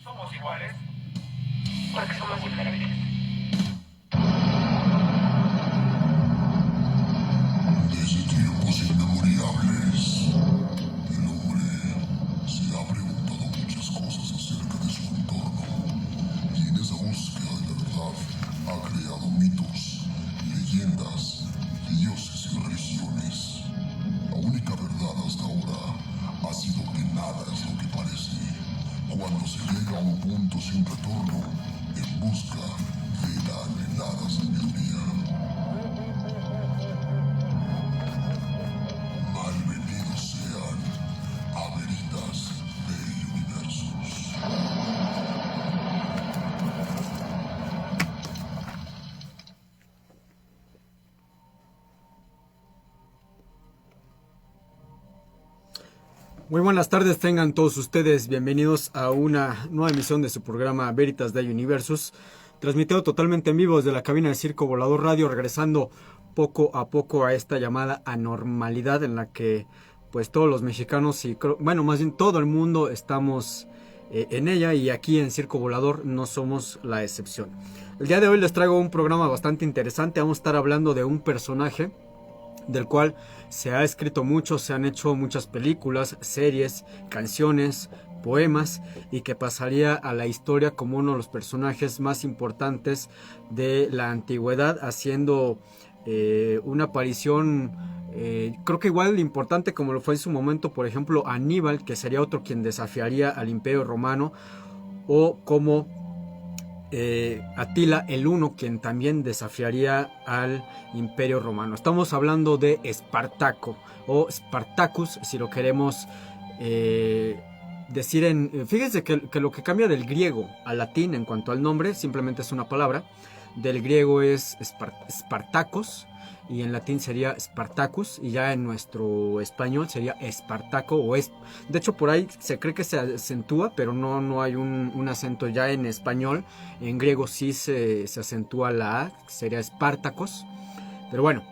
Somos iguales. Porque somos diferentes. Desde tiempos inmemorables, el hombre se ha preguntado muchas cosas acerca de su entorno y en esa búsqueda de la verdad ha creado mitos, leyendas, dioses y religiones. La única verdad hasta ahora ha sido que nada es lo que parece cuando se llega a un punto sin retorno en busca de la anhelada sabiduría. Malvenidos sean a Veritas de Universos. Muy buenas tardes, tengan todos ustedes bienvenidos a una nueva emisión de su programa Veritas de Universos, transmitido totalmente en vivo desde la cabina de Circo Volador Radio, regresando poco a poco a esta llamada anormalidad en la que pues todos los mexicanos y bueno, más bien todo el mundo estamos en ella, y aquí en Circo Volador no somos la excepción. El día de hoy les traigo un programa bastante interesante. Vamos a estar hablando de un personaje del cual se ha escrito mucho, se han hecho muchas películas, series, canciones, poemas, y que pasaría a la historia como uno de los personajes más importantes de la antigüedad, haciendo una aparición creo que igual de importante como lo fue en su momento, por ejemplo, Aníbal, que sería otro quien desafiaría al Imperio Romano, o como Atila el Uno, quien también desafiaría al Imperio Romano. Estamos hablando de Espartaco, o Spartacus, si lo queremos decir en... Fíjense que lo que cambia del griego al latín en cuanto al nombre, simplemente es una palabra. Del griego es Spartacus, y en latín sería Spartacus, y ya en nuestro español sería Espartaco, de hecho por ahí se cree que se acentúa, pero no hay un acento ya en español. En griego sí se acentúa la A, sería Espartacos. Pero bueno,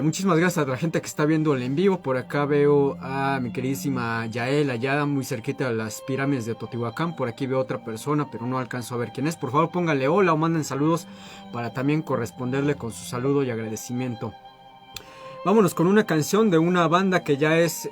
muchísimas gracias a la gente que está viendo el en vivo. Por acá veo a mi queridísima Yael, allá muy cerquita de las pirámides de Teotihuacán. Por aquí veo otra persona, pero no alcanzo a ver quién es. Por favor, pónganle hola o manden saludos para también corresponderle con su saludo y agradecimiento. Vámonos con una canción de una banda que ya es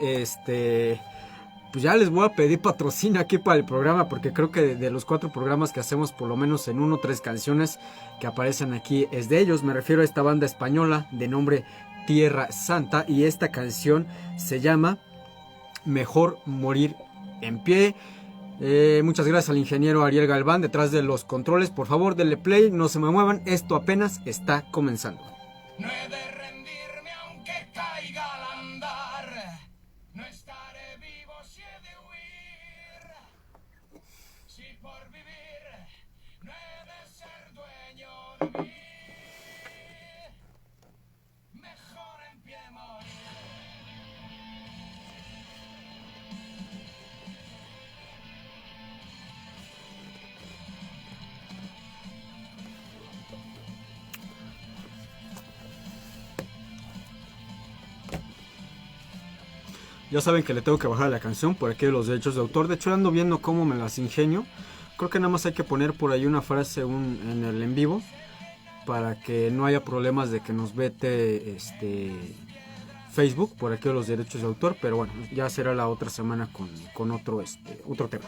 pues ya les voy a pedir patrocinio aquí para el programa, porque creo que de los 4 programas que hacemos, por lo menos en 1 o 3 canciones que aparecen aquí es de ellos. Me refiero a esta banda española de nombre Tierra Santa, y esta canción se llama Mejor Morir en Pie. Muchas gracias al ingeniero Ariel Galván detrás de los controles. Por favor, denle play, no se me muevan, esto apenas está comenzando. No he de rendirme aunque caiga al andar. No estaré vivo si he de huir. Si por vivir no he de ser dueño de mí. Mejor en pie morir. Ya saben que le tengo que bajar la canción por aquí de los derechos de autor. De hecho, ando viendo cómo me las ingenio. Creo que nada más hay que poner por ahí una frase en el en vivo, para que no haya problemas de que nos vete Facebook por aquí de los derechos de autor. Pero bueno, ya será la otra semana con otro tema.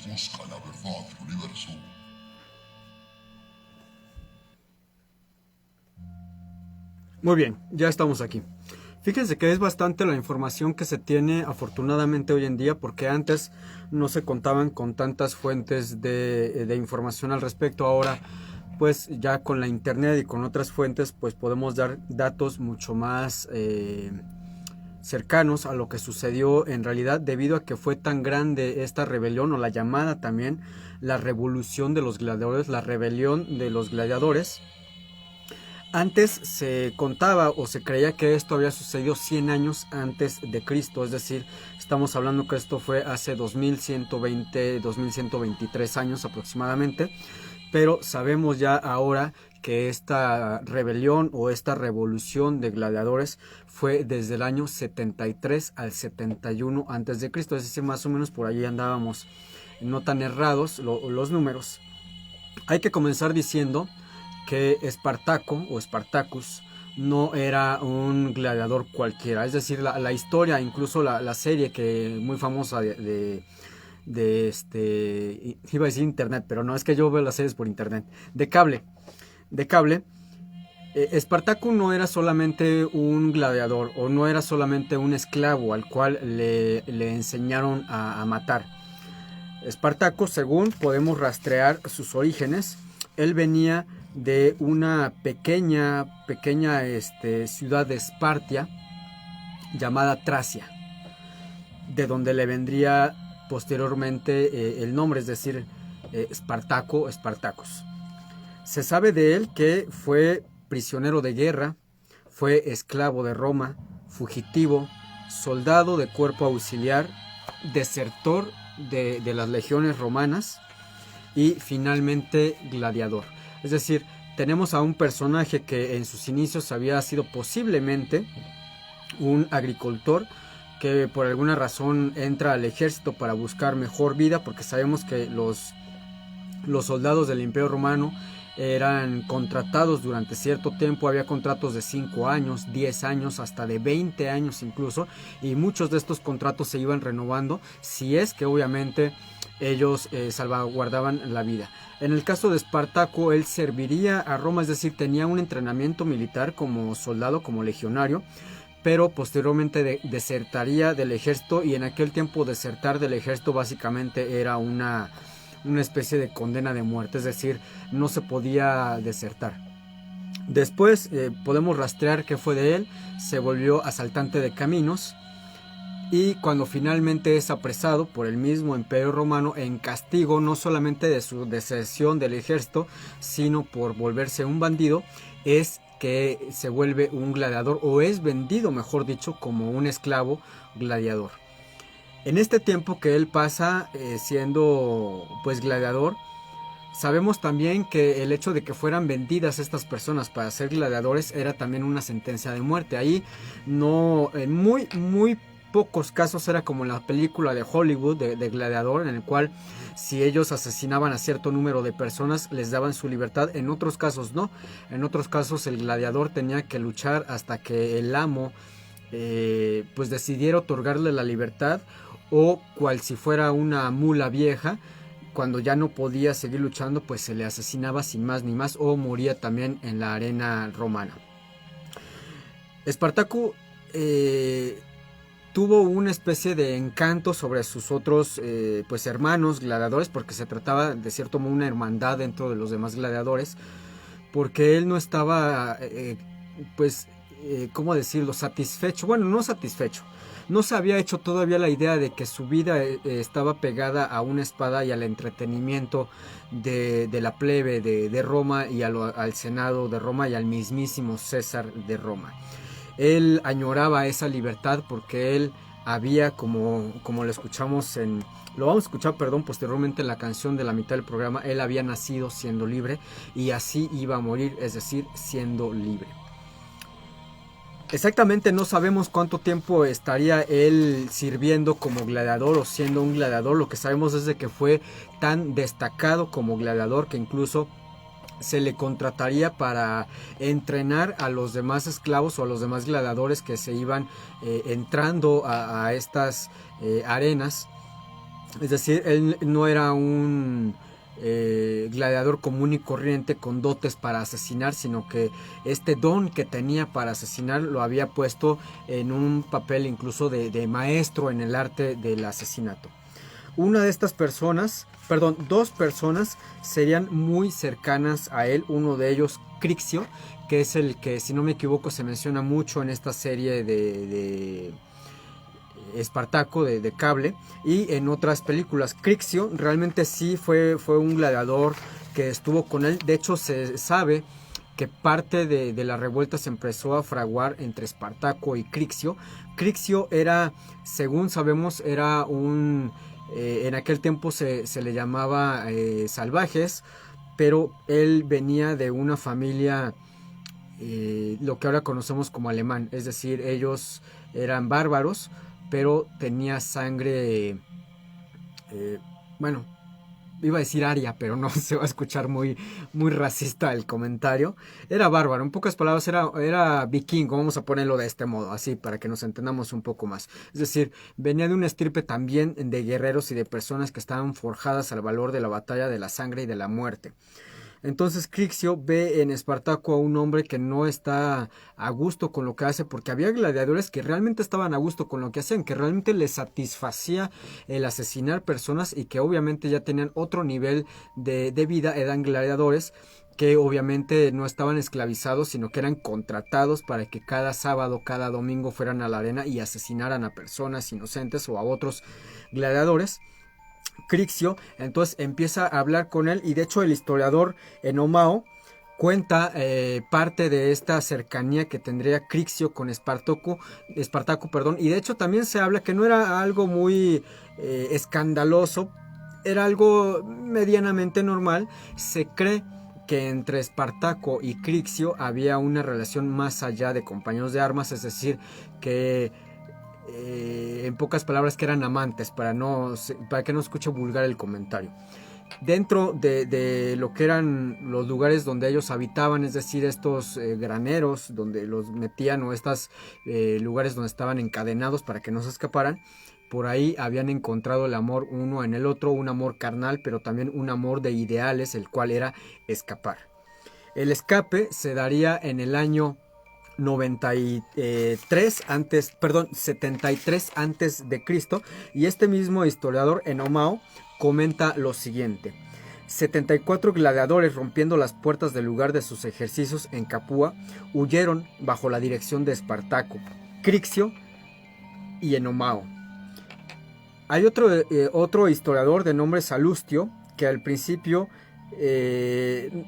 busca la verdad del universo. Muy bien, ya estamos aquí. Fíjense que es bastante la información que se tiene afortunadamente hoy en día, porque antes no se contaban con tantas fuentes de información al respecto. Ahora pues ya con la internet y con otras fuentes pues podemos dar datos mucho más cercanos a lo que sucedió en realidad, debido a que fue tan grande esta rebelión, o la llamada también la revolución de los gladiadores, la rebelión de los gladiadores. Antes se contaba o se creía que esto había sucedido 100 años antes de Cristo, es decir, estamos hablando que esto fue hace 2120, 2123 años aproximadamente, pero sabemos ya ahora que esta rebelión o esta revolución de gladiadores fue desde el año 73 al 71 antes de Cristo, es decir, más o menos por allí andábamos, no tan errados los números. Hay que comenzar diciendo que Espartaco o Spartacus no era un gladiador cualquiera, es decir, la historia, incluso la serie que muy famosa de iba a decir internet, pero no, es que yo veo las series por internet, de cable, Espartaco no era solamente un gladiador o no era solamente un esclavo al cual le enseñaron a matar. Espartaco, según podemos rastrear sus orígenes, él venía de una pequeña ciudad de Espartia llamada Tracia, de donde le vendría posteriormente el nombre, es decir, Espartaco, Spartacus. Se sabe de él que fue prisionero de guerra, fue esclavo de Roma, fugitivo, soldado de cuerpo auxiliar, desertor de las legiones romanas y finalmente gladiador. Es decir, tenemos a un personaje que en sus inicios había sido posiblemente un agricultor que por alguna razón entra al ejército para buscar mejor vida, porque sabemos que los soldados del Imperio Romano eran contratados durante cierto tiempo, había contratos de 5 años, 10 años, hasta de 20 años incluso, y muchos de estos contratos se iban renovando si es que obviamente ellos salvaguardaban la vida. En el caso de Espartaco, él serviría a Roma, es decir, tenía un entrenamiento militar como soldado, como legionario, pero posteriormente desertaría del ejército, y en aquel tiempo desertar del ejército básicamente era una especie de condena de muerte, es decir, no se podía desertar. Después podemos rastrear qué fue de él. Se volvió asaltante de caminos, y cuando finalmente es apresado por el mismo Imperio Romano en castigo no solamente de su deserción del ejército, sino por volverse un bandido, es que se vuelve un gladiador, o es vendido, mejor dicho, como un esclavo gladiador. En este tiempo que él pasa siendo pues gladiador, sabemos también que el hecho de que fueran vendidas estas personas para ser gladiadores era también una sentencia de muerte. Ahí no, en muy pocos casos era como en la película de Hollywood de Gladiador, en el cual si ellos asesinaban a cierto número de personas les daban su libertad. En otros casos no, en otros casos el gladiador tenía que luchar hasta que el amo pues decidiera otorgarle la libertad, o cual si fuera una mula vieja, cuando ya no podía seguir luchando, pues se le asesinaba sin más ni más, o moría también en la arena romana. Espartaco tuvo una especie de encanto sobre sus otros pues hermanos gladiadores, porque se trataba de cierto modo una hermandad dentro de los demás gladiadores, porque él no estaba ¿cómo decirlo? Satisfecho. Bueno, no satisfecho. No se había hecho todavía la idea de que su vida estaba pegada a una espada y al entretenimiento de la plebe de Roma, y al Senado de Roma, y al mismísimo César de Roma. Él añoraba esa libertad, porque él había, como lo escuchamos lo vamos a escuchar, posteriormente en la canción de la mitad del programa, él había nacido siendo libre y así iba a morir, es decir, siendo libre. Exactamente no sabemos cuánto tiempo estaría él sirviendo como gladiador o siendo un gladiador. Lo que sabemos es de que fue tan destacado como gladiador que incluso se le contrataría para entrenar a los demás esclavos o a los demás gladiadores que se iban entrando a estas arenas. Es decir, él no era un gladiador común y corriente con dotes para asesinar, sino que este don que tenía para asesinar lo había puesto en un papel incluso de maestro en el arte del asesinato. Una de estas personas, perdón, dos personas serían muy cercanas a él. Uno de ellos, Crixio, que es el que, si no me equivoco, se menciona mucho en esta serie de Espartaco de cable y en otras películas. Crixio realmente sí fue un gladiador que estuvo con él. De hecho, se sabe que parte de la revuelta se empezó a fraguar entre Espartaco y Crixio. Crixio era, según sabemos, era un... en aquel tiempo se le llamaba salvajes, pero él venía de una familia, lo que ahora conocemos como alemán, es decir, ellos eran bárbaros, pero tenía sangre, bueno, iba a decir aria, pero no, se va a escuchar muy racista el comentario. Era bárbaro, en pocas palabras era vikingo, vamos a ponerlo de este modo, así para que nos entendamos un poco más. Es decir, venía de una estirpe también de guerreros y de personas que estaban forjadas al valor de la batalla, de la sangre y de la muerte. Entonces Crixio ve en Espartaco a un hombre que no está a gusto con lo que hace, porque había gladiadores que realmente estaban a gusto con lo que hacían, que realmente les satisfacía el asesinar personas y que obviamente ya tenían otro nivel de vida, eran gladiadores que obviamente no estaban esclavizados, sino que eran contratados para que cada sábado, cada domingo fueran a la arena y asesinaran a personas inocentes o a otros gladiadores. Crixio entonces empieza a hablar con él, y de hecho el historiador Enomao cuenta parte de esta cercanía que tendría Crixio con Espartaco, y de hecho también se habla que no era algo muy escandaloso, era algo medianamente normal. Se cree que entre Espartaco y Crixio había una relación más allá de compañeros de armas, es decir, que en pocas palabras que eran amantes, para que no escuche vulgar el comentario. Dentro de lo que eran los lugares donde ellos habitaban, es decir, estos graneros donde los metían, o estos lugares donde estaban encadenados para que no se escaparan, por ahí habían encontrado el amor uno en el otro, un amor carnal, pero también un amor de ideales, el cual era escapar. El escape se daría en el año 73 antes de Cristo, y este mismo historiador Enomao comenta lo siguiente: 74 gladiadores, rompiendo las puertas del lugar de sus ejercicios en Capua, huyeron bajo la dirección de Espartaco, Crixio y Enomao. Hay otro historiador de nombre Salustio, que al principio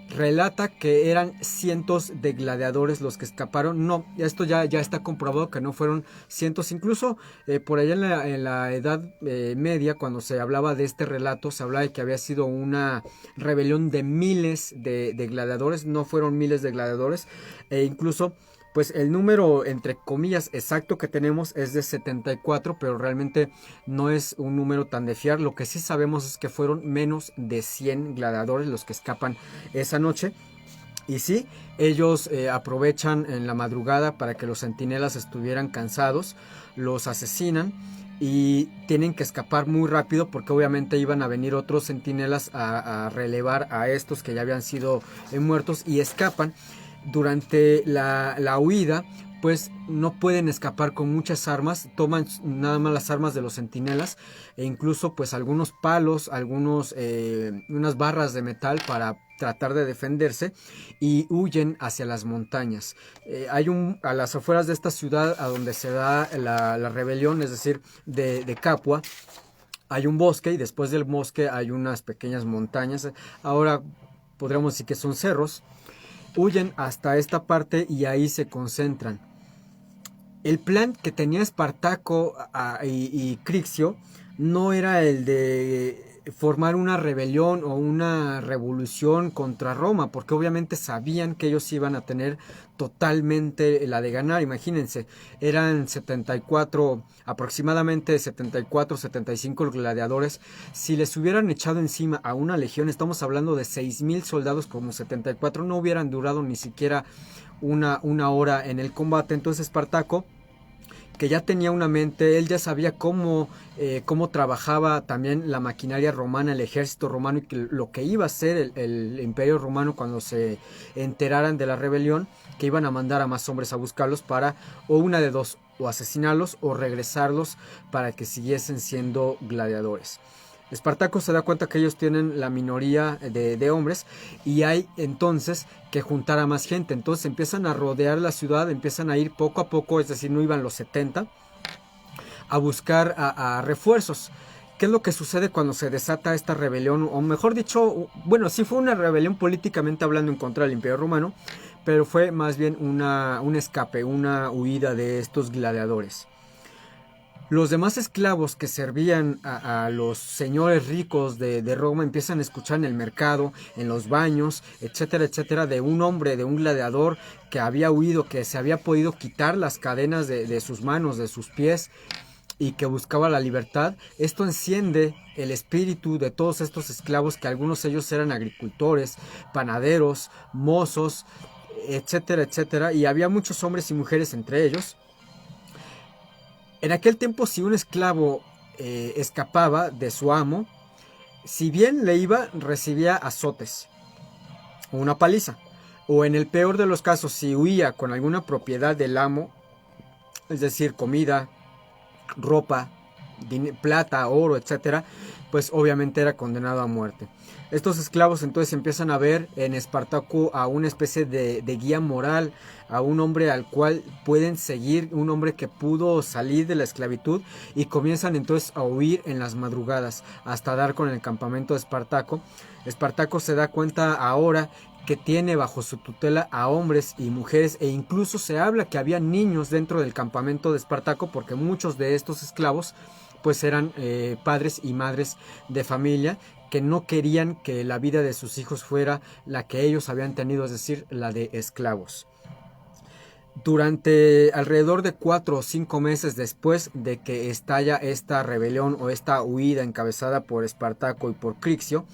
relata que eran cientos de gladiadores los que escaparon. No, esto ya está comprobado que no fueron cientos. Incluso por allá en la Edad Media, cuando se hablaba de este relato, se hablaba de que había sido una rebelión de miles de gladiadores. No fueron miles de gladiadores, e incluso pues el número entre comillas exacto que tenemos es de 74, pero realmente no es un número tan de fiar. Lo que sí sabemos es que fueron menos de 100 gladiadores los que escapan esa noche. Y sí, ellos aprovechan en la madrugada para que los centinelas estuvieran cansados, los asesinan y tienen que escapar muy rápido, porque obviamente iban a venir otros centinelas a relevar a estos que ya habían sido muertos, y escapan. Durante la huida, pues no pueden escapar con muchas armas, toman nada más las armas de los centinelas, e incluso pues algunos palos, unas barras de metal para tratar de defenderse, y huyen hacia las montañas. A las afueras de esta ciudad a donde se da la rebelión, es decir, de Capua, hay un bosque, y después del bosque hay unas pequeñas montañas. Ahora podríamos decir que son cerros. Huyen hasta esta parte y ahí se concentran. El plan que tenía Espartaco y Crixio no era el de formar una rebelión o una revolución contra Roma, porque obviamente sabían que ellos iban a tener totalmente la de ganar. Imagínense, eran aproximadamente 75 gladiadores. Si les hubieran echado encima a una legión, estamos hablando de 6,000 soldados, como 74 no hubieran durado ni siquiera una hora en el combate. Entonces Espartaco que ya tenía una mente, él ya sabía cómo trabajaba también la maquinaria romana, el ejército romano, y que lo que iba a hacer el imperio romano cuando se enteraran de la rebelión, que iban a mandar a más hombres a buscarlos para, o una de dos, o asesinarlos o regresarlos para que siguiesen siendo gladiadores. Espartaco se da cuenta que ellos tienen la minoría de hombres y hay entonces que juntar a más gente. Entonces empiezan a rodear la ciudad, empiezan a ir poco a poco, es decir, no iban los 70, a buscar a refuerzos. ¿Qué es lo que sucede cuando se desata esta rebelión? O mejor dicho, bueno, sí fue una rebelión políticamente hablando en contra del Imperio Romano, pero fue más bien un escape, una huida de estos gladiadores. Los demás esclavos que servían a los señores ricos de Roma empiezan a escuchar en el mercado, en los baños, etcétera, etcétera, de un hombre, de un gladiador que había huido, que se había podido quitar las cadenas de sus manos, de sus pies, y que buscaba la libertad. Esto enciende el espíritu de todos estos esclavos, que algunos de ellos eran agricultores, panaderos, mozos, etcétera, etcétera, y había muchos hombres y mujeres entre ellos. En aquel tiempo, si un esclavo escapaba de su amo, si bien le iba, recibía azotes o una paliza, o en el peor de los casos, si huía con alguna propiedad del amo, es decir, comida, ropa, plata, oro, etcétera, pues obviamente era condenado a muerte. Estos esclavos entonces empiezan a ver en Espartaco a una especie de guía moral, a un hombre al cual pueden seguir, un hombre que pudo salir de la esclavitud, y comienzan entonces a huir en las madrugadas hasta dar con el campamento de Espartaco. Espartaco se da cuenta ahora que tiene bajo su tutela a hombres y mujeres, e incluso se habla que había niños dentro del campamento de Espartaco, porque muchos de estos esclavos pues eran padres y madres de familia que no querían que la vida de sus hijos fuera la que ellos habían tenido, es decir, la de esclavos. Durante alrededor de 4 o 5 meses después de que estalla esta rebelión o esta huida encabezada por Espartaco y por Crixio,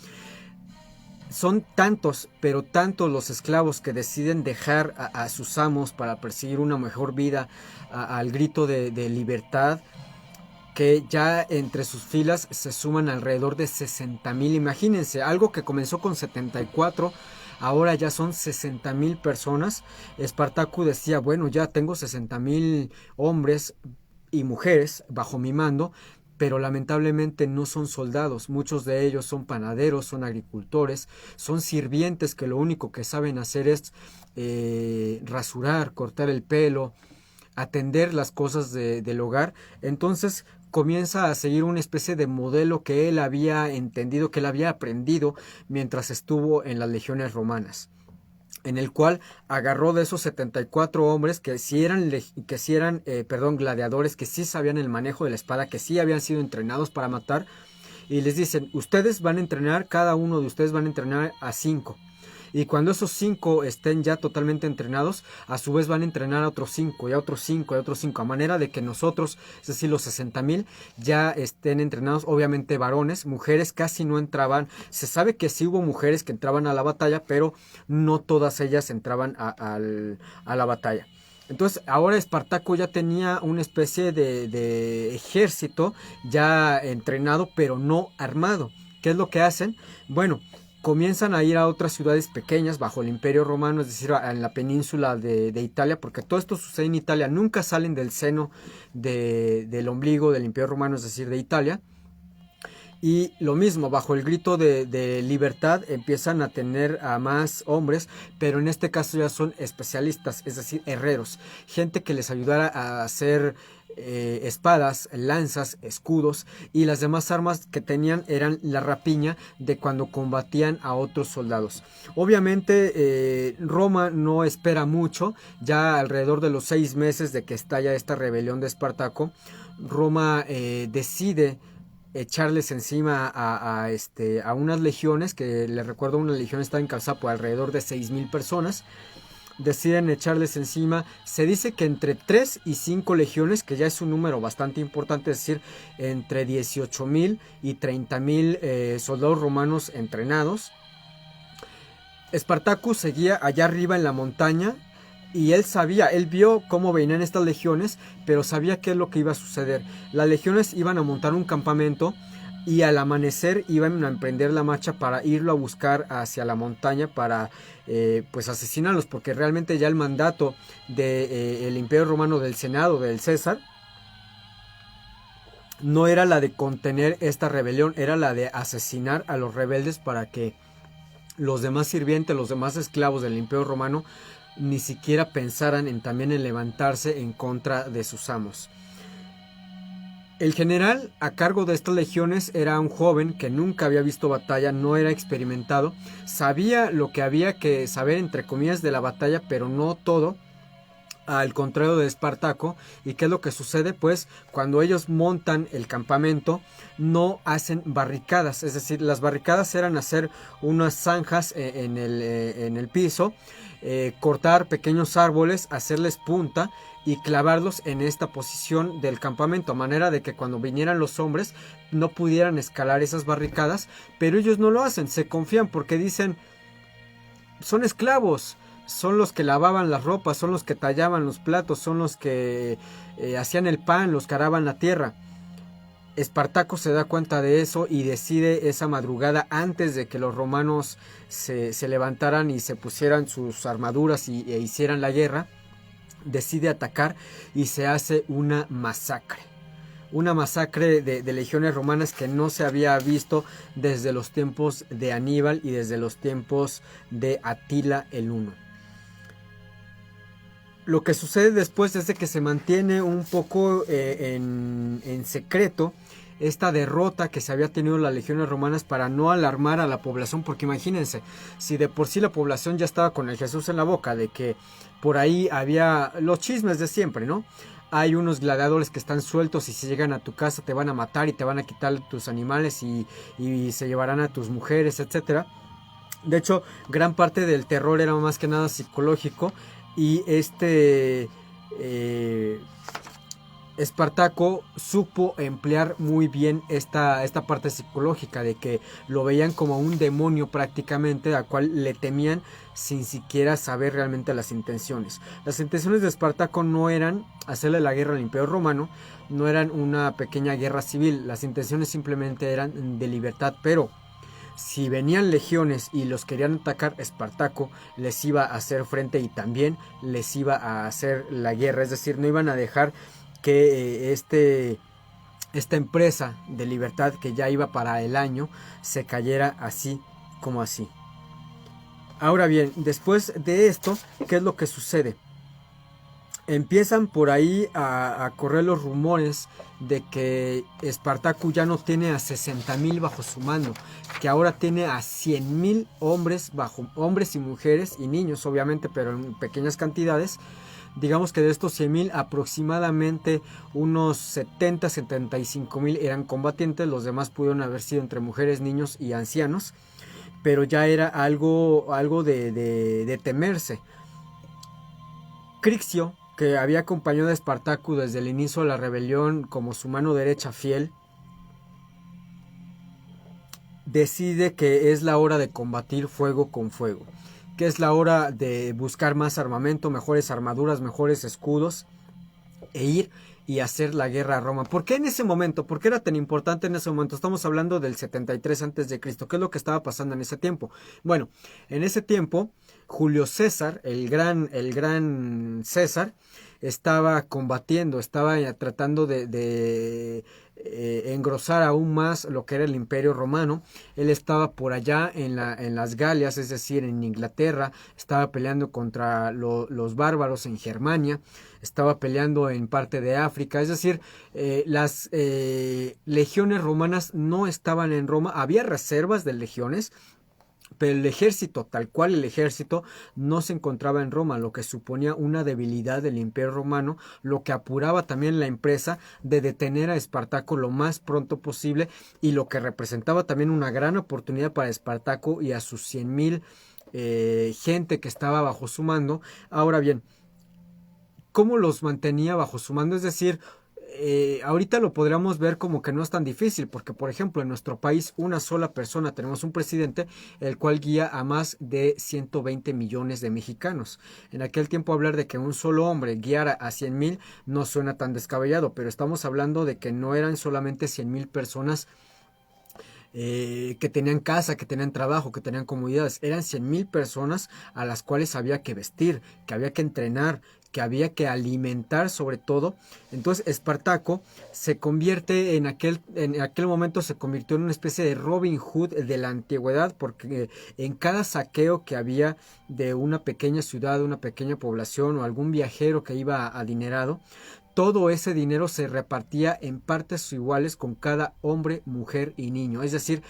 son tantos, pero tantos los esclavos que deciden dejar a sus amos para perseguir una mejor vida, al grito de libertad, que ya entre sus filas se suman alrededor de 60,000. Imagínense, algo que comenzó con 74, ahora ya son 60,000 personas. Espartaco decía, bueno, ya tengo 60,000 hombres y mujeres bajo mi mando, pero lamentablemente no son soldados. Muchos de ellos son panaderos, son agricultores, son sirvientes que lo único que saben hacer es rasurar, cortar el pelo, atender las cosas del hogar. Entonces comienza a seguir una especie de modelo que él había entendido, que él había aprendido mientras estuvo en las legiones romanas, en el cual agarró de esos 74 hombres que sí eran gladiadores, que sí sabían el manejo de la espada, que sí habían sido entrenados para matar, y les dicen, ustedes van a entrenar, cada uno de ustedes van a entrenar a 5. Y cuando esos 5 estén ya totalmente entrenados, a su vez van a entrenar a otros 5 y a otros 5 y a otros 5, a manera de que nosotros, es decir, los 60,000, ya estén entrenados. Obviamente varones, mujeres casi no entraban. Se sabe que sí hubo mujeres que entraban a la batalla, pero no todas ellas entraban a la batalla. Entonces ahora Espartaco ya tenía una especie de ejército ya entrenado, pero no armado. ¿Qué es lo que hacen? Bueno, comienzan a ir a otras ciudades pequeñas bajo el Imperio Romano, es decir, en la península de Italia, porque todo esto sucede en Italia, nunca salen del seno del ombligo del Imperio Romano, es decir, de Italia. Y lo mismo, bajo el grito de libertad empiezan a tener a más hombres, pero en este caso ya son especialistas, es decir, herreros, gente que les ayudara a hacer espadas, lanzas, escudos, y las demás armas que tenían eran la rapiña de cuando combatían a otros soldados. Obviamente Roma no espera mucho, ya alrededor de los 6 meses de que estalla esta rebelión de Espartaco, Roma decide echarles encima a unas legiones, que les recuerdo, una legión está encabezada por alrededor de 6,000 personas. Deciden echarles encima, se dice que entre 3 y 5 legiones, que ya es un número bastante importante, es decir, entre 18,000 y 30,000 soldados romanos entrenados. Espartaco seguía allá arriba en la montaña, Y él sabía, él vio cómo venían estas legiones, pero sabía qué es lo que iba a suceder. Las legiones iban a montar un campamento y al amanecer iban a emprender la marcha para irlo a buscar hacia la montaña para pues asesinarlos, porque realmente ya el mandato del Imperio Romano, del Senado, del César, no era la de contener esta rebelión, era la de asesinar a los rebeldes para que los demás sirvientes, los demás esclavos del Imperio Romano ni siquiera pensaran también en levantarse en contra de sus amos. El general a cargo de estas legiones era un joven que nunca había visto batalla, no era experimentado, sabía lo que había que saber entre comillas de la batalla, pero no todo, al contrario de Espartaco. ¿Y qué es lo que sucede? Pues cuando ellos montan el campamento no hacen barricadas, es decir, las barricadas eran hacer unas zanjas en el piso, cortar pequeños árboles, hacerles punta y clavarlos en esta posición del campamento, a manera de que cuando vinieran los hombres no pudieran escalar esas barricadas, pero ellos no lo hacen, se confían porque dicen, son esclavos, son los que lavaban las ropas, son los que tallaban los platos, son los que hacían el pan, los que araban la tierra. Espartaco se da cuenta de eso y decide esa madrugada, antes de que los romanos se levantaran y se pusieran sus armaduras e hicieran la guerra, decide atacar y se hace una masacre. Una masacre de legiones romanas que no se había visto desde los tiempos de Aníbal y desde los tiempos de Atila el Huno. Lo que sucede después es de que se mantiene un poco en secreto esta derrota que se había tenido las legiones romanas para no alarmar a la población, porque imagínense, si de por sí la población ya estaba con el Jesús en la boca, de que por ahí había los chismes de siempre, ¿no? Hay unos gladiadores que están sueltos y si llegan a tu casa te van a matar y te van a quitar tus animales y se llevarán a tus mujeres, etcétera. De hecho, gran parte del terror era más que nada psicológico y Espartaco supo emplear muy bien esta parte psicológica de que lo veían como un demonio prácticamente, al cual le temían sin siquiera saber realmente las intenciones. Las intenciones de Espartaco no eran hacerle la guerra al Imperio Romano, no eran una pequeña guerra civil, las intenciones simplemente eran de libertad, pero si venían legiones y los querían atacar, Espartaco les iba a hacer frente y también les iba a hacer la guerra, es decir, no iban a dejar que esta empresa de libertad que ya iba para el año se cayera así como así. Ahora bien, después de esto, ¿qué es lo que sucede? Empiezan por ahí a correr los rumores de que Espartaco ya no tiene a 60,000 bajo su mando, que ahora tiene a 100,000 hombres y mujeres y niños, obviamente, pero en pequeñas cantidades. Digamos que de estos 100,000 aproximadamente unos 75,000 eran combatientes, los demás pudieron haber sido entre mujeres, niños y ancianos, pero ya era algo de temerse. Crixio, que había acompañado a Espartaco desde el inicio de la rebelión como su mano derecha fiel, decide que es la hora de combatir fuego con fuego, que es la hora de buscar más armamento, mejores armaduras, mejores escudos e ir y hacer la guerra a Roma. ¿Por qué en ese momento? ¿Por qué era tan importante en ese momento? Estamos hablando del 73 a.C. ¿Qué es lo que estaba pasando en ese tiempo? Bueno, en ese tiempo Julio César, el gran César, estaba combatiendo, estaba tratando de engrosar aún más lo que era el Imperio Romano. Él estaba por allá en las Galias, es decir, en Inglaterra, estaba peleando contra los bárbaros en Germania, estaba peleando en parte de África, es decir, las legiones romanas no estaban en Roma, había reservas de legiones, pero el ejército, tal cual el ejército, no se encontraba en Roma, lo que suponía una debilidad del Imperio Romano, lo que apuraba también la empresa de detener a Espartaco lo más pronto posible y lo que representaba también una gran oportunidad para Espartaco y a sus 100,000 gente que estaba bajo su mando. Ahora bien, ¿cómo los mantenía bajo su mando? Es decir, ahorita lo podríamos ver como que no es tan difícil, porque por ejemplo en nuestro país una sola persona, tenemos un presidente el cual guía a más de 120 millones de mexicanos. En aquel tiempo hablar de que un solo hombre guiara a 100,000 no suena tan descabellado, pero estamos hablando de que no eran solamente 100,000 personas que tenían casa, que tenían trabajo, que tenían comodidades. Eran 100,000 personas a las cuales había que vestir, que había que entrenar, que había que alimentar sobre todo. Entonces Espartaco se convierte en aquel momento se convirtió en una especie de Robin Hood de la antigüedad, porque en cada saqueo que había de una pequeña ciudad, una pequeña población o algún viajero que iba adinerado, todo ese dinero se repartía en partes iguales con cada hombre, mujer y niño. Es decir,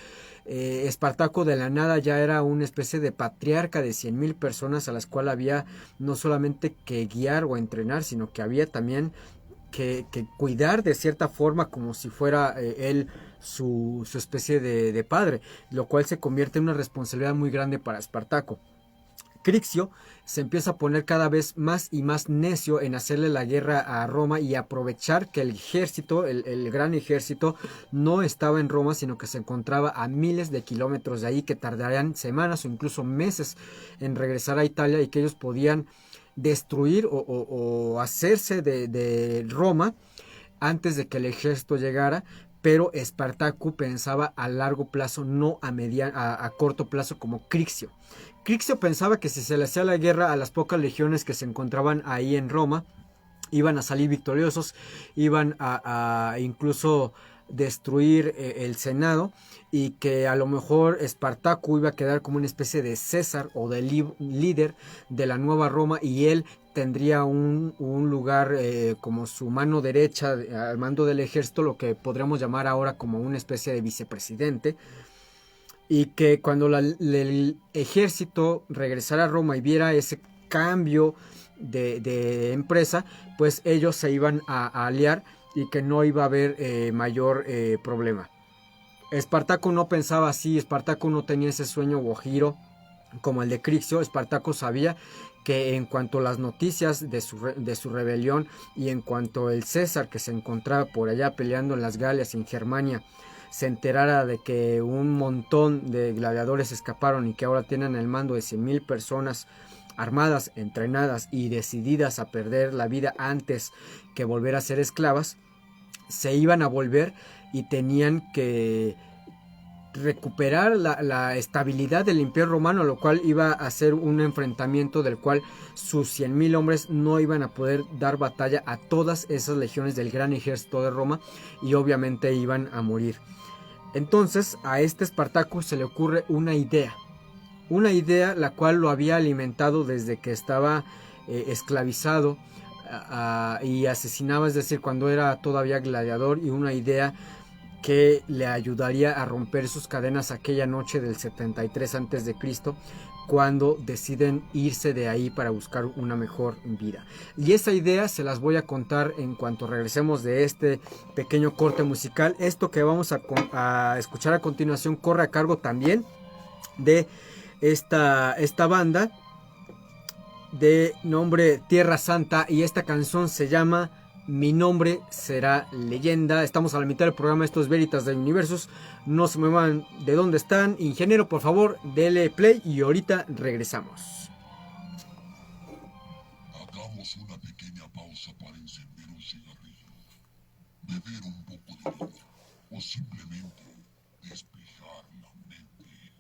Espartaco de la nada ya era una especie de patriarca de 100,000 personas a las cuales había no solamente que guiar o entrenar, sino que había también que cuidar de cierta forma como si fuera él su especie de padre, lo cual se convierte en una responsabilidad muy grande para Espartaco. Crixio se empieza a poner cada vez más y más necio en hacerle la guerra a Roma y aprovechar que el ejército, el gran ejército, no estaba en Roma, sino que se encontraba a miles de kilómetros de ahí, que tardarían semanas o incluso meses en regresar a Italia, y que ellos podían destruir o hacerse de Roma antes de que el ejército llegara. Pero Espartaco pensaba a largo plazo, no a corto plazo como Crixio. Crixio pensaba que si se le hacía la guerra a las pocas legiones que se encontraban ahí en Roma, iban a salir victoriosos, iban a incluso destruir el Senado, y que a lo mejor Espartaco iba a quedar como una especie de César o de líder de la nueva Roma, y él tendría un lugar como su mano derecha al mando del ejército, lo que podríamos llamar ahora como una especie de vicepresidente. Y que cuando el ejército regresara a Roma y viera ese cambio de empresa, pues ellos se iban a aliar y que no iba a haber mayor problema. Espartaco no pensaba así, Espartaco no tenía ese sueño guajiro como el de Crixio. Espartaco sabía que en cuanto a las noticias de su rebelión, y en cuanto el César, que se encontraba por allá peleando en las Galias, en Germania, se enterara de que un montón de gladiadores escaparon y que ahora tienen el mando de 100,000 personas armadas, entrenadas y decididas a perder la vida antes que volver a ser esclavas, se iban a volver y tenían que recuperar la estabilidad del Imperio Romano, lo cual iba a ser un enfrentamiento del cual sus 100,000 hombres no iban a poder dar batalla a todas esas legiones del gran ejército de Roma, y obviamente iban a morir. Entonces a este Espartaco se le ocurre una idea la cual lo había alimentado desde que estaba esclavizado y asesinaba, es decir, cuando era todavía gladiador, y una idea que le ayudaría a romper sus cadenas aquella noche del 73 a.C., cuando deciden irse de ahí para buscar una mejor vida. Y esa idea se las voy a contar en cuanto regresemos de este pequeño corte musical. Esto que vamos a escuchar a continuación corre a cargo también de esta banda de nombre Tierra Santa, y esta canción se llama Mi nombre será leyenda. Estamos a la mitad del programa. Esto es Veritas del Universus. No se me van de dónde están. Ingeniero, por favor, dele play y ahorita regresamos. Hagamos una pequeña pausa para encender un cigarrillo, beber un poco de vino o simplemente despejar la mente.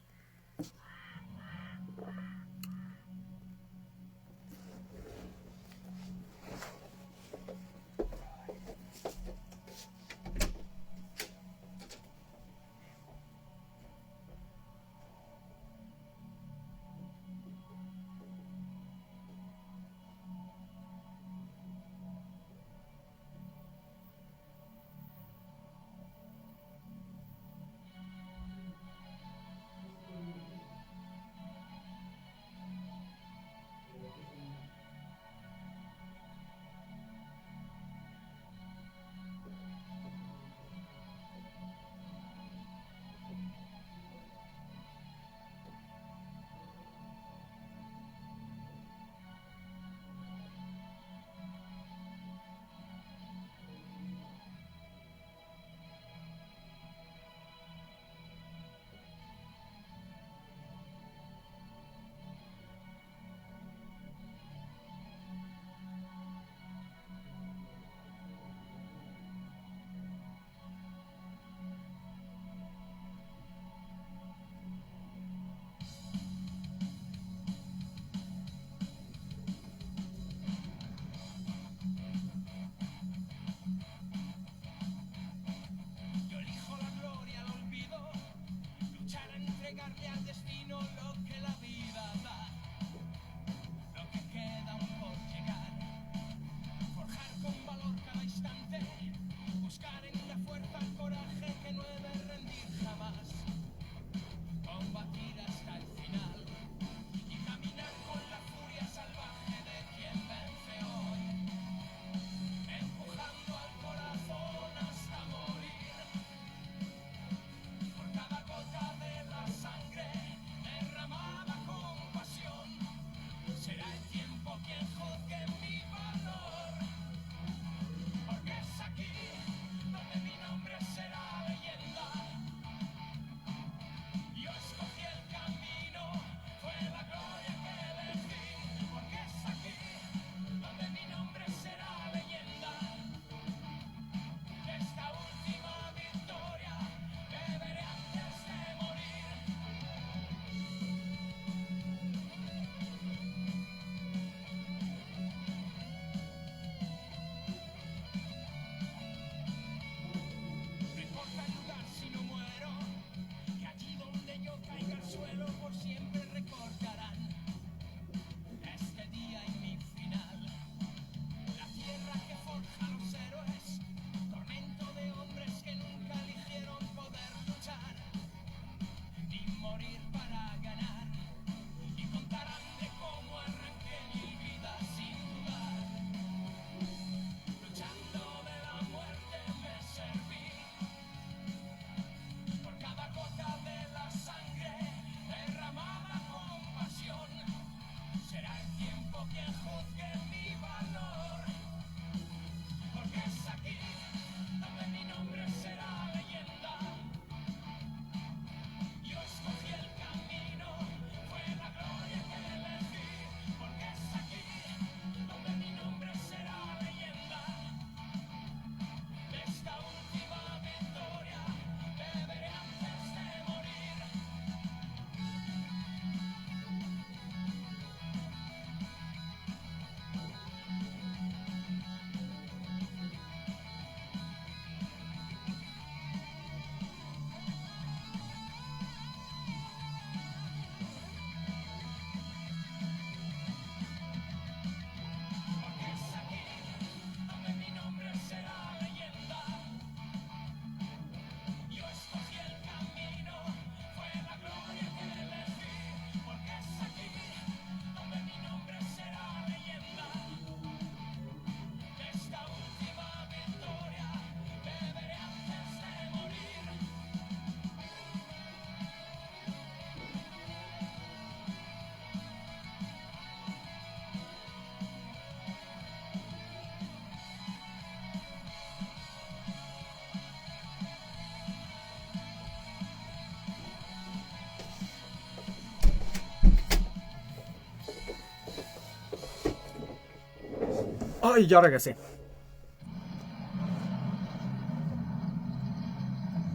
Ay, ya regresé.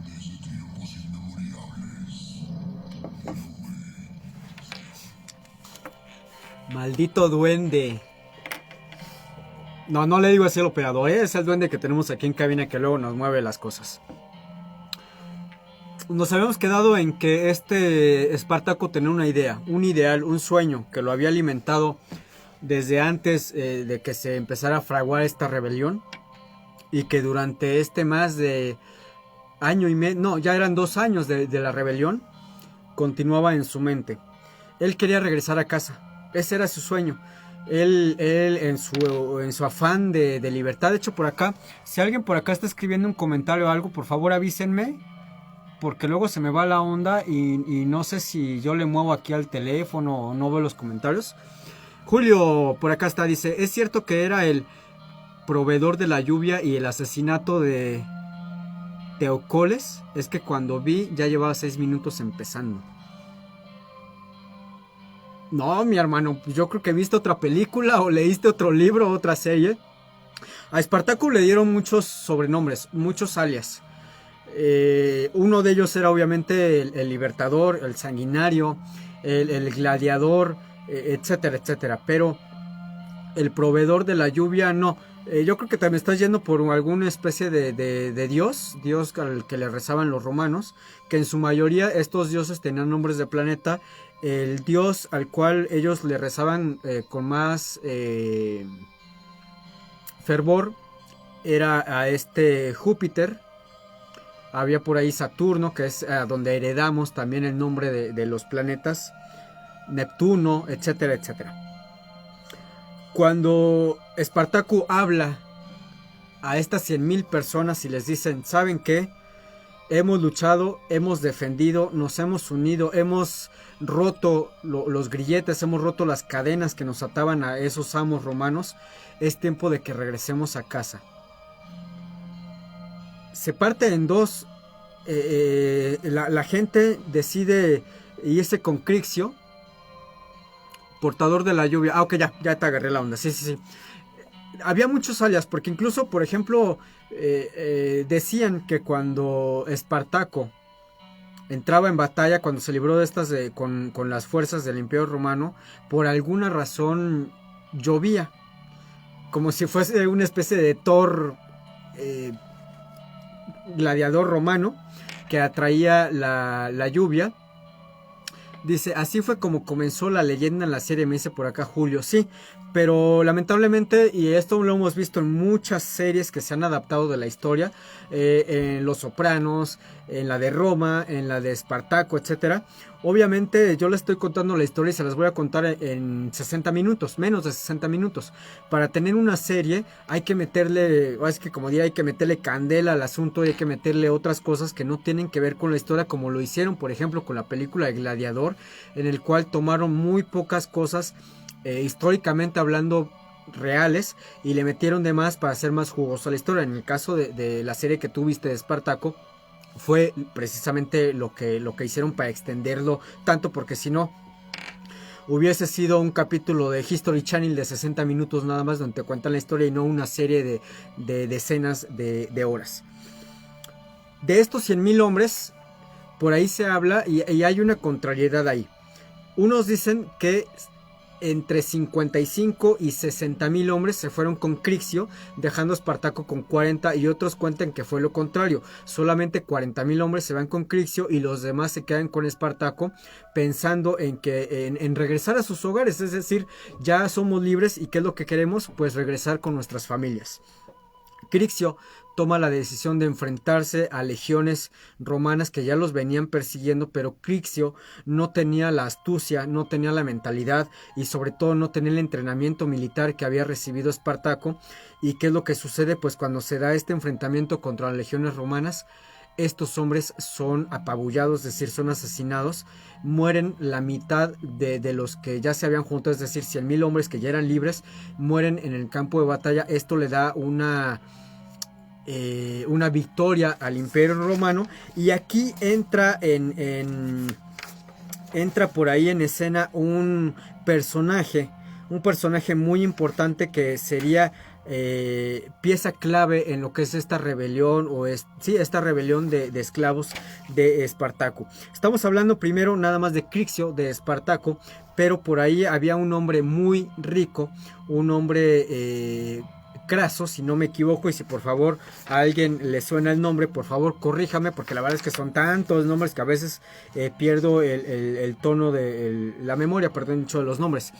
Desde tiempos inmemoriales, Maldito duende. No, no le digo así al operador, ¿eh? Es el duende que tenemos aquí en cabina que luego nos mueve las cosas. Nos habíamos quedado en que Espartaco tenía una idea, un ideal, un sueño que lo había alimentado desde antes de que se empezara a fraguar esta rebelión, y que durante más de año y medio, no, ya eran 2 años de la rebelión, continuaba en su mente. Él quería regresar a casa, ese era su sueño. Él en su afán de libertad. De hecho, por acá, si alguien por acá está escribiendo un comentario o algo, por favor avísenme, porque luego se me va la onda y no sé si yo le muevo aquí al teléfono o no veo los comentarios. Julio por acá está, dice: ¿es cierto que era el proveedor de la lluvia y el asesinato de Teocoles? Es que cuando vi ya llevaba 6 minutos empezando. No, mi hermano, yo creo que viste otra película o leíste otro libro o otra serie. A Espartaco le dieron muchos sobrenombres, muchos alias. Uno de ellos era obviamente el libertador, el sanguinario, el gladiador, etcétera, etcétera. Pero el proveedor de la lluvia no. Yo creo que también estás yendo por alguna especie de dios al que le rezaban los romanos, que en su mayoría estos dioses tenían nombres de planeta. El dios al cual ellos le rezaban con más fervor era a Júpiter. Había por ahí Saturno, que es donde heredamos también el nombre de los planetas, Neptuno, etcétera, etcétera. Cuando Espartaco habla a estas 100,000 personas y les dicen: ¿saben qué? Hemos luchado, hemos defendido, nos hemos unido, hemos roto los grilletes, hemos roto las cadenas que nos ataban a esos amos romanos. Es tiempo de que regresemos a casa. Se parte en dos. La gente decide irse con Crixio, portador de la lluvia. Ok, ya te agarré la onda. Sí. Había muchos alias, porque incluso, por ejemplo, decían que cuando Espartaco entraba en batalla, cuando se libró de estas con las fuerzas del Imperio Romano, por alguna razón llovía, como si fuese una especie de Thor gladiador romano que atraía la lluvia. Dice: así fue como comenzó la leyenda en la serie, me dice por acá Julio. Sí, pero lamentablemente, y esto lo hemos visto en muchas series que se han adaptado de la historia, en Los Sopranos, en la de Roma, en la de Espartaco, etcétera. Obviamente yo les estoy contando la historia y se las voy a contar en 60 minutos, menos de 60 minutos. Para tener una serie hay que meterle, es que como diría, hay que meterle candela al asunto, y hay que meterle otras cosas que no tienen que ver con la historia, como lo hicieron por ejemplo con la película de Gladiador, en el cual tomaron muy pocas cosas históricamente hablando reales y le metieron de más para hacer más jugosa la historia. En el caso de la serie que tú viste de Espartaco, fue precisamente lo que hicieron para extenderlo tanto, porque si no hubiese sido un capítulo de History Channel de 60 minutos nada más, donde te cuentan la historia, y no una serie de decenas de horas. De estos 100,000 hombres, por ahí se habla, y hay una contrariedad ahí. Unos dicen que entre 55 y 60,000 hombres se fueron con Crixio, dejando a Espartaco con 40, y otros cuentan que fue lo contrario: solamente 40,000 hombres se van con Crixio y los demás se quedan con Espartaco, pensando en regresar a sus hogares, es decir, ya somos libres y ¿qué es lo que queremos? Pues regresar con nuestras familias. Crixio toma la decisión de enfrentarse a legiones romanas que ya los venían persiguiendo, pero Crixio no tenía la astucia, no tenía la mentalidad y sobre todo no tenía el entrenamiento militar que había recibido Espartaco. ¿Y qué es lo que sucede? Pues cuando se da este enfrentamiento contra las legiones romanas, estos hombres son apabullados, es decir, son asesinados. Mueren la mitad de los que ya se habían juntado, es decir, 100,000 hombres que ya eran libres, mueren en el campo de batalla. Esto le da una victoria al Imperio Romano, y aquí entra entra por ahí en escena un personaje muy importante, que sería pieza clave en lo que es esta rebelión esta rebelión de esclavos de Espartaco. Estamos hablando primero nada más de Crixio, de Espartaco, pero por ahí había un hombre muy rico, un hombre Craso, si no me equivoco, y si por favor a alguien le suena el nombre, por favor corríjame, porque la verdad es que son tantos nombres que a veces pierdo el tono de la memoria, perdón, mucho de los nombres.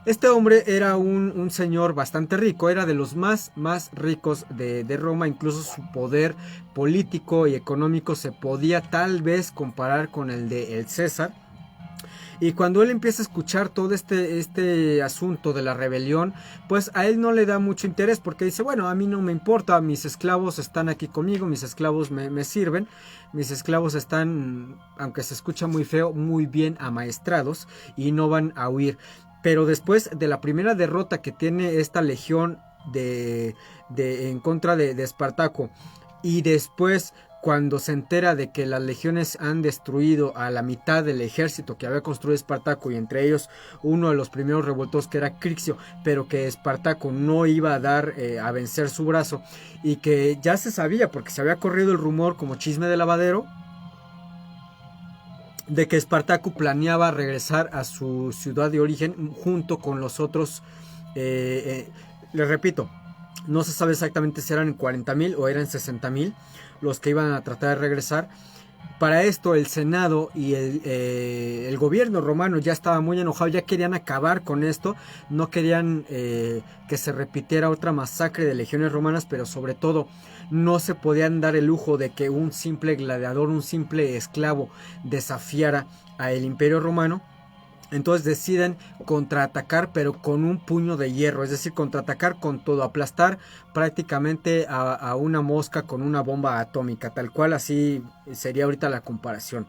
Este hombre era un señor bastante rico, era de los más ricos de Roma, incluso su poder político y económico se podía tal vez comparar con el de el César. Y cuando él empieza a escuchar todo este asunto de la rebelión, pues a él no le da mucho interés, porque dice, bueno, a mí no me importa, mis esclavos están aquí conmigo, mis esclavos me sirven, mis esclavos están, aunque se escucha muy feo, muy bien amaestrados y no van a huir. Pero después de la primera derrota que tiene esta legión en contra de Espartaco, y después cuando se entera de que las legiones han destruido a la mitad del ejército que había construido Espartaco, y entre ellos uno de los primeros revoltosos que era Crixio, pero que Espartaco no iba a dar a vencer su brazo, y que ya se sabía porque se había corrido el rumor como chisme de lavadero de que Espartaco planeaba regresar a su ciudad de origen junto con los otros, les repito, no se sabe exactamente si eran 40,000 o eran 60,000 los que iban a tratar de regresar. Para esto el Senado y el gobierno romano ya estaba muy enojado, ya querían acabar con esto, no querían que se repitiera otra masacre de legiones romanas, pero sobre todo no se podían dar el lujo de que un simple gladiador, un simple esclavo desafiara al Imperio Romano. Entonces deciden contraatacar, pero con un puño de hierro, es decir, contraatacar con todo, aplastar prácticamente a una mosca con una bomba atómica, tal cual, así sería ahorita la comparación.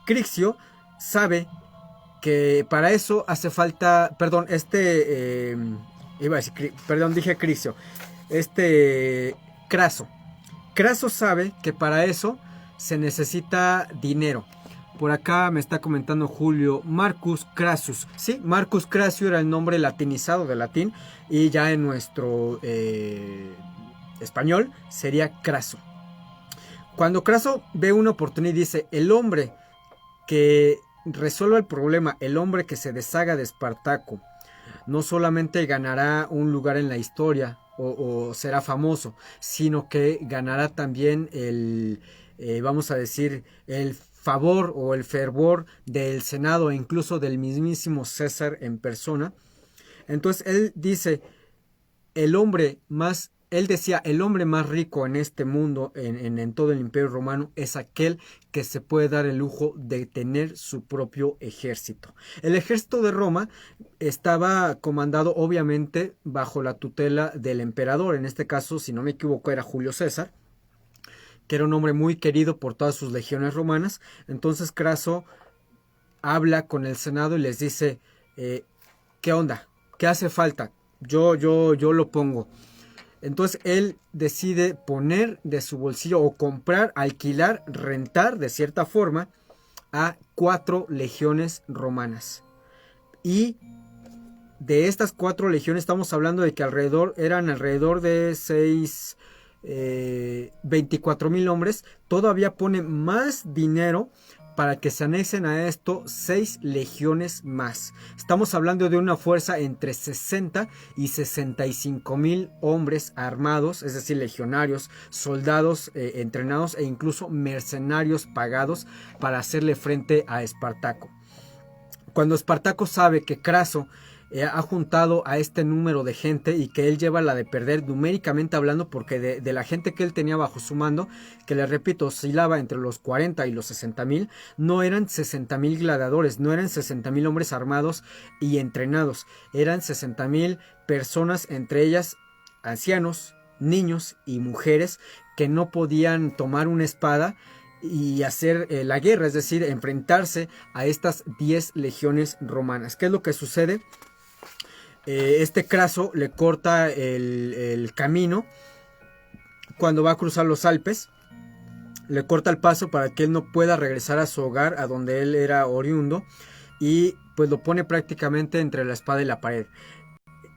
Crixio sabe que para eso hace falta, perdón, dije Crixio, Craso sabe que para eso se necesita dinero. Por acá me está comentando Julio, Marcus Crassus. Sí, Marcus Crassus era el nombre latinizado de latín, y ya en nuestro español sería Craso. Cuando Craso ve una oportunidad y dice, el hombre que resuelva el problema, el hombre que se deshaga de Espartaco, no solamente ganará un lugar en la historia o será famoso, sino que ganará también vamos a decir, el favor o el fervor del Senado e incluso del mismísimo César en persona. Entonces él dice, el hombre más rico en este mundo, en todo el Imperio Romano, es aquel que se puede dar el lujo de tener su propio ejército. El ejército de Roma estaba comandado obviamente bajo la tutela del emperador, en este caso, si no me equivoco, era Julio César, que era un hombre muy querido por todas sus legiones romanas. Entonces Craso habla con el Senado y les dice, ¿qué onda? ¿Qué hace falta? Yo lo pongo. Entonces él decide poner de su bolsillo o comprar, alquilar, rentar de cierta forma a 4 legiones romanas. Y de estas 4 legiones estamos hablando de que eran alrededor de 24,000 hombres. Todavía pone más dinero para que se anexen a esto 6 legiones más. Estamos hablando de una fuerza entre 60 y 65,000 hombres armados, es decir, legionarios, soldados entrenados e incluso mercenarios pagados para hacerle frente a Espartaco. Cuando Espartaco sabe que Craso ha juntado a este número de gente y que él lleva la de perder numéricamente hablando, porque de la gente que él tenía bajo su mando, que les repito, oscilaba entre los 40 y los 60,000, no eran 60,000 gladiadores, no eran 60,000 hombres armados y entrenados, eran 60,000 personas, entre ellas ancianos, niños y mujeres que no podían tomar una espada y hacer la guerra, es decir, enfrentarse a estas 10 legiones romanas. ¿Qué es lo que sucede? Este Craso le corta el camino cuando va a cruzar los Alpes, le corta el paso para que él no pueda regresar a su hogar, a donde él era oriundo, y pues lo pone prácticamente entre la espada y la pared.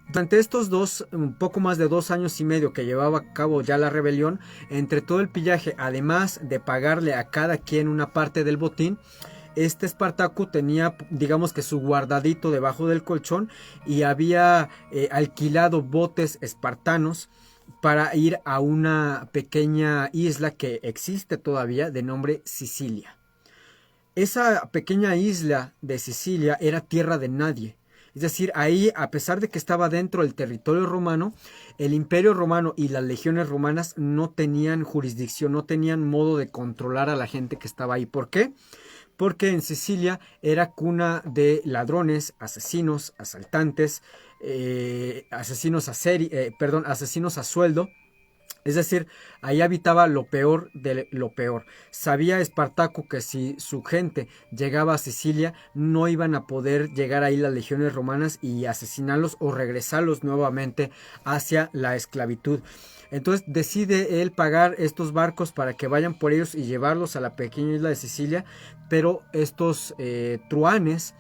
Durante estos un poco más de 2 años y medio que llevaba a cabo ya la rebelión, entre todo el pillaje, además de pagarle a cada quien una parte del botín, este Espartaco tenía, digamos que su guardadito debajo del colchón y había alquilado botes espartanos para ir a una pequeña isla que existe todavía de nombre Sicilia. Esa pequeña isla de Sicilia era tierra de nadie. Es decir, ahí, a pesar de que estaba dentro del territorio romano, el Imperio Romano y las legiones romanas no tenían jurisdicción, no tenían modo de controlar a la gente que estaba ahí. ¿Por qué? Porque en Sicilia era cuna de ladrones, asesinos, asaltantes, asesinos a sueldo. Es decir, ahí habitaba lo peor de lo peor. Sabía Espartaco que si su gente llegaba a Sicilia, no iban a poder llegar ahí las legiones romanas y asesinarlos o regresarlos nuevamente hacia la esclavitud. Entonces decide él pagar estos barcos para que vayan por ellos y llevarlos a la pequeña isla de Sicilia, pero estos truanes,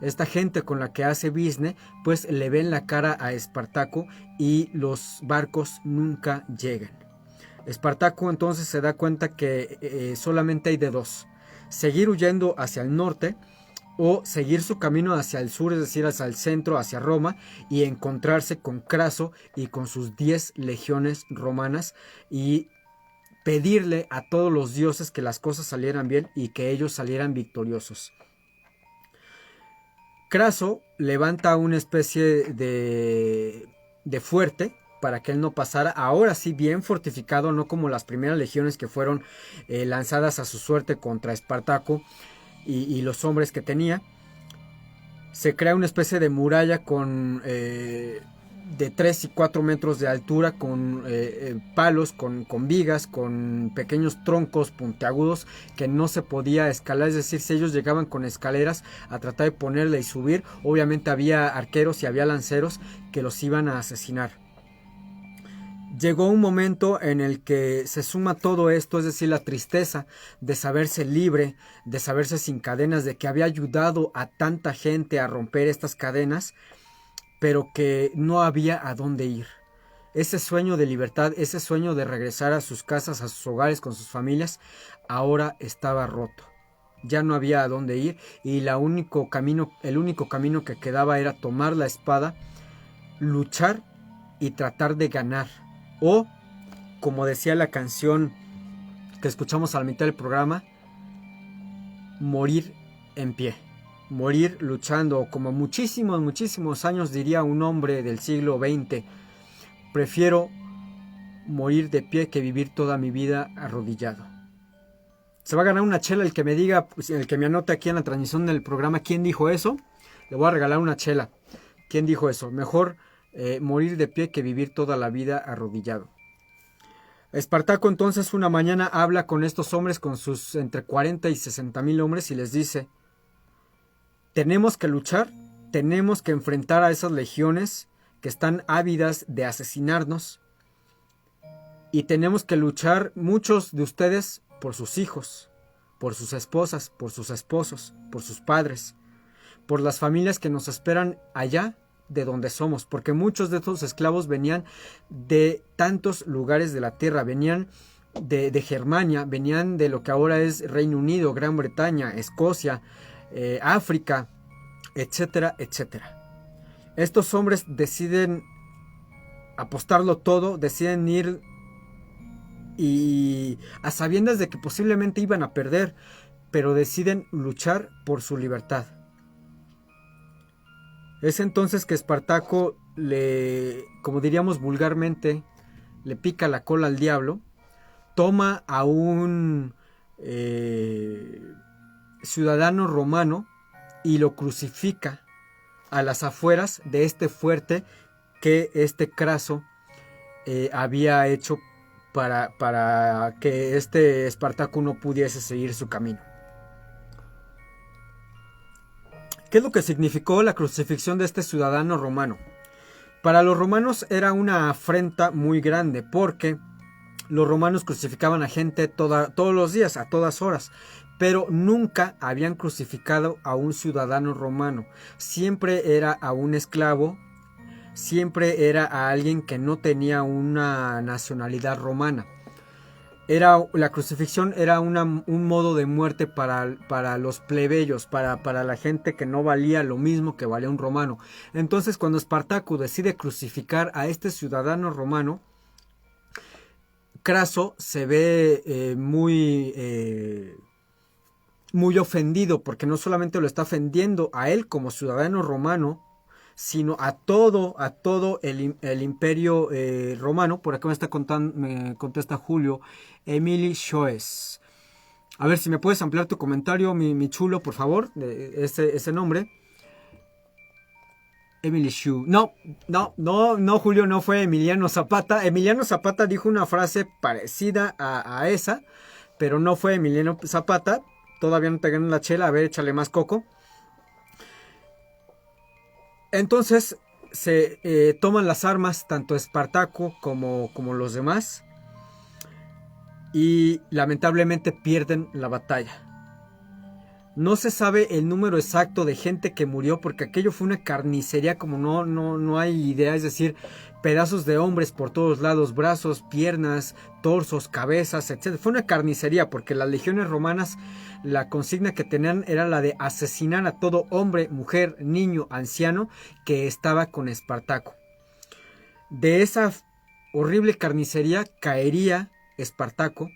esta gente con la que hace business, pues le ven la cara a Espartaco y los barcos nunca llegan. Espartaco entonces se da cuenta que solamente hay de dos: seguir huyendo hacia el norte o seguir su camino hacia el sur, es decir, hacia el centro, hacia Roma, y encontrarse con Craso y con sus 10 legiones romanas y pedirle a todos los dioses que las cosas salieran bien y que ellos salieran victoriosos. Craso levanta una especie de fuerte para que él no pasara, ahora sí bien fortificado, no como las primeras legiones que fueron lanzadas a su suerte contra Espartaco y los hombres que tenía. Se crea una especie de muralla con de 3 y 4 metros de altura, con palos, con vigas, con pequeños troncos puntiagudos que no se podía escalar. Es decir, si ellos llegaban con escaleras a tratar de ponerle y subir, obviamente había arqueros y había lanceros que los iban a asesinar. Llegó un momento en el que se suma todo esto, es decir, la tristeza de saberse libre, de saberse sin cadenas, de que había ayudado a tanta gente a romper estas cadenas, pero que no había a dónde ir. Ese sueño de libertad, ese sueño de regresar a sus casas, a sus hogares con sus familias, ahora estaba roto. Ya no había a dónde ir y el único camino que quedaba era tomar la espada, luchar y tratar de ganar. O, como decía la canción que escuchamos a la mitad del programa, morir en pie. Morir luchando, como muchísimos años diría un hombre del siglo XX. Prefiero morir de pie que vivir toda mi vida arrodillado. Se va a ganar una chela el que me diga, el que me anote aquí en la transmisión del programa quién dijo eso. Le voy a regalar una chela. ¿Quién dijo eso? Mejor morir de pie que vivir toda la vida arrodillado. Espartaco entonces una mañana habla con estos hombres, con sus entre 40 y 60 mil hombres, y les dice: tenemos que luchar, tenemos que enfrentar a esas legiones que están ávidas de asesinarnos, y tenemos que luchar muchos de ustedes por sus hijos, por sus esposas, por sus esposos, por sus padres, por las familias que nos esperan allá de donde somos, porque muchos de estos esclavos venían de tantos lugares de la tierra, venían de Germania, venían de lo que ahora es Reino Unido, Gran Bretaña, Escocia, África, etcétera, etcétera. Estos hombres deciden apostarlo todo, deciden ir y a sabiendas de que posiblemente iban a perder, pero deciden luchar por su libertad. Es entonces que Espartaco como diríamos vulgarmente, le pica la cola al diablo, toma a un ciudadano romano y lo crucifica a las afueras de este fuerte que este Craso había hecho para que este Espartaco no pudiese seguir su camino. ¿Qué es lo que significó la crucifixión de este ciudadano romano? Para los romanos era una afrenta muy grande, porque los romanos crucificaban a gente todos los días, a todas horas, pero nunca habían crucificado a un ciudadano romano. Siempre era a un esclavo siempre era a alguien que no tenía una nacionalidad romana. La crucifixión era un modo de muerte para los plebeyos, para la gente que no valía lo mismo que valía un romano. Entonces, cuando Espartaco decide crucificar a este ciudadano romano, Craso se ve muy ofendido, porque no solamente lo está ofendiendo a él como ciudadano romano, sino a todo el imperio romano. Por acá me contesta Julio Emily Shoes. A ver si me puedes ampliar tu comentario, mi chulo, por favor, ese nombre. Emily Shu. No, Julio, no fue Emiliano Zapata. Emiliano Zapata dijo una frase parecida a esa, pero no fue Emiliano Zapata. Todavía no te ganan la chela, a ver, échale más coco. Entonces se toman las armas tanto Espartaco como los demás, y lamentablemente pierden la batalla. No se sabe el número exacto de gente que murió, porque aquello fue una carnicería como no hay idea, es decir, pedazos de hombres por todos lados, brazos, piernas, torsos, cabezas, etc. Fue una carnicería, porque las legiones romanas, la consigna que tenían era la de asesinar a todo hombre, mujer, niño, anciano que estaba con Espartaco. De esa horrible carnicería caería Espartaco,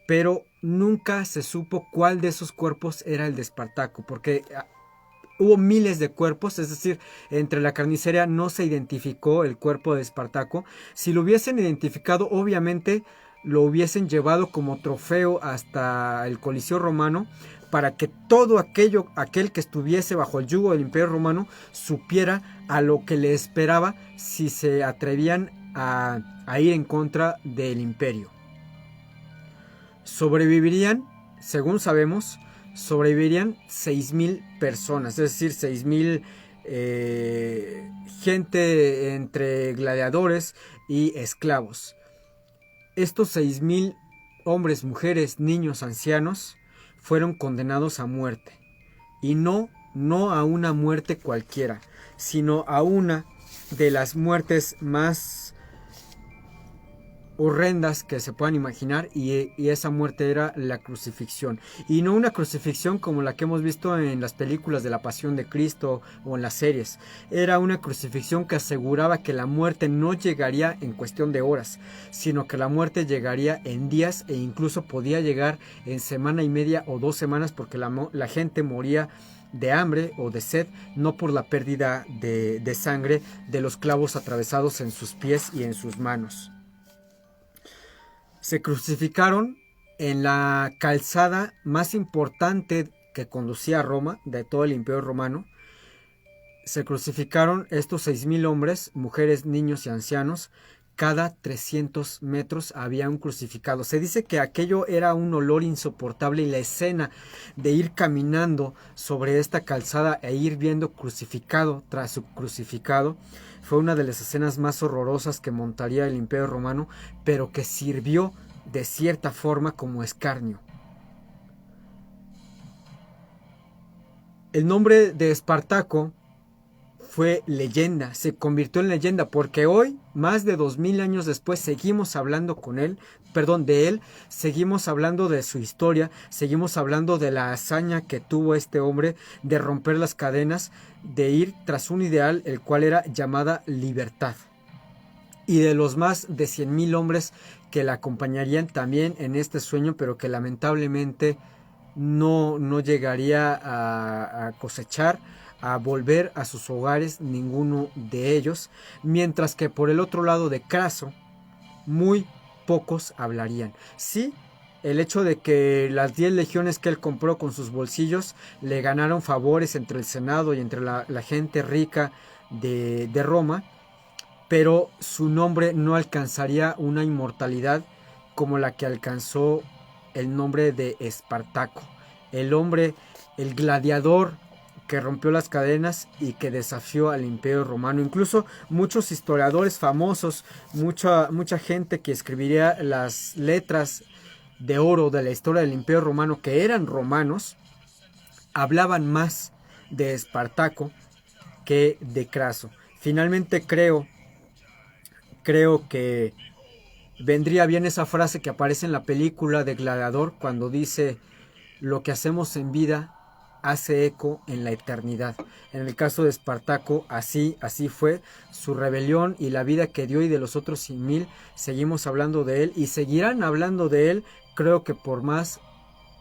pero nunca se supo cuál de esos cuerpos era el de Espartaco, porque hubo miles de cuerpos, es decir, entre la carnicería no se identificó el cuerpo de Espartaco. Si lo hubiesen identificado, obviamente lo hubiesen llevado como trofeo hasta el Coliseo Romano, para que todo aquel que estuviese bajo el yugo del Imperio Romano supiera a lo que le esperaba si se atrevían a ir en contra del imperio. Sobrevivirían, según sabemos, 6,000 personas, es decir, 6,000 gente entre gladiadores y esclavos. Estos 6,000 hombres, mujeres, niños, ancianos fueron condenados a muerte, y no a una muerte cualquiera, sino a una de las muertes más horrendas que se puedan imaginar, y esa muerte era la crucifixión, y no una crucifixión como la que hemos visto en las películas de la Pasión de Cristo o en las series. Era una crucifixión que aseguraba que la muerte no llegaría en cuestión de horas, sino que la muerte llegaría en días, e incluso podía llegar en semana y media o 2 semanas, porque la gente moría de hambre o de sed, no por la pérdida de sangre de los clavos atravesados en sus pies y en sus manos. Se crucificaron en la calzada más importante que conducía a Roma, de todo el Imperio Romano. Se crucificaron estos 6,000 hombres, mujeres, niños y ancianos. Cada 300 metros había un crucificado. Se dice que aquello era un olor insoportable, y la escena de ir caminando sobre esta calzada e ir viendo crucificado tras su crucificado fue una de las escenas más horrorosas que montaría el Imperio Romano, pero que sirvió de cierta forma como escarnio. El nombre de Espartaco fue leyenda, se convirtió en leyenda, porque hoy, más de 2,000 años después, seguimos hablando de él, seguimos hablando de su historia, seguimos hablando de la hazaña que tuvo este hombre de romper las cadenas, de ir tras un ideal, el cual era llamada libertad, y de los más de 100,000 hombres que la acompañarían también en este sueño, pero que lamentablemente no llegaría a cosechar, a volver a sus hogares, ninguno de ellos, mientras que por el otro lado de Craso, muy pocos hablarían. Sí, el hecho de que las 10 legiones que él compró con sus bolsillos le ganaron favores entre el Senado y entre la gente rica de Roma, pero su nombre no alcanzaría una inmortalidad como la que alcanzó el nombre de Espartaco, el hombre, el gladiador que rompió las cadenas y que desafió al Imperio Romano. Incluso muchos historiadores famosos, mucha gente que escribiría las letras de oro de la historia del Imperio Romano, que eran romanos, hablaban más de Espartaco que de Craso. Finalmente creo que vendría bien esa frase que aparece en la película de Gladiador cuando dice: lo que hacemos en vida hace eco en la eternidad. En el caso de Espartaco, así fue su rebelión y la vida que dio, y de los otros 100,000 seguimos hablando de él y seguirán hablando de él, creo que por más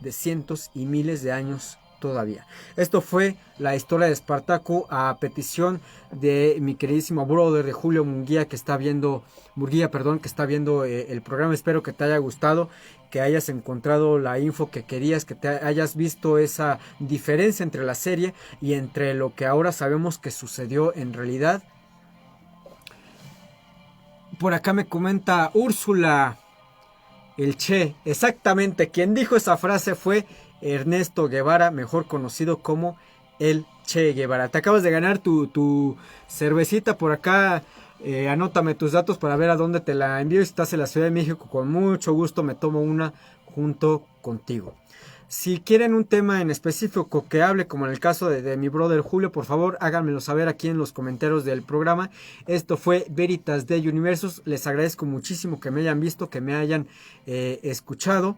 de cientos y miles de años todavía. Esto fue la historia de Espartaco a petición de mi queridísimo brother de Julio Murguía, que está viendo el programa. Espero que te haya gustado, que hayas encontrado la info que querías, que te hayas visto esa diferencia entre la serie y entre lo que ahora sabemos que sucedió en realidad. Por acá me comenta Úrsula, el Che, exactamente, quien dijo esa frase fue Ernesto Guevara, mejor conocido como el Che Guevara. Te acabas de ganar tu cervecita por acá. Anótame tus datos para ver a dónde te la envío. Si estás en la Ciudad de México, con mucho gusto me tomo una junto contigo. Si quieren un tema en específico que hable, como en el caso de mi brother Julio, por favor háganmelo saber aquí en los comentarios del programa. Esto fue Veritas de Universos. Les agradezco muchísimo que me hayan visto, que me hayan escuchado.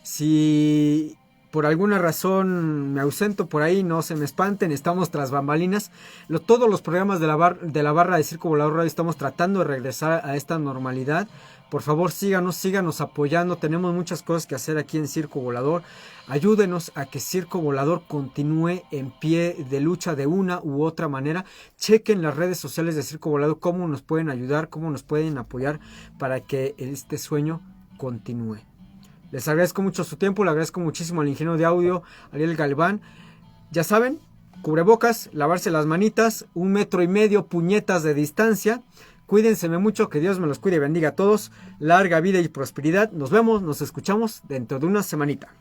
Si por alguna razón me ausento por ahí, no se me espanten, estamos tras bambalinas. Todos los programas de la barra de Circo Volador Radio estamos tratando de regresar a esta normalidad. Por favor, síganos apoyando. Tenemos muchas cosas que hacer aquí en Circo Volador. Ayúdenos a que Circo Volador continúe en pie de lucha de una u otra manera. Chequen las redes sociales de Circo Volador, cómo nos pueden ayudar, cómo nos pueden apoyar para que este sueño continúe. Les agradezco mucho su tiempo, le agradezco muchísimo al ingeniero de audio, Ariel Galván. Ya saben, cubrebocas, lavarse las manitas, 1,5 metros, puñetas de distancia. Cuídense mucho, que Dios me los cuide y bendiga a todos. Larga vida y prosperidad. Nos vemos, nos escuchamos dentro de una semanita.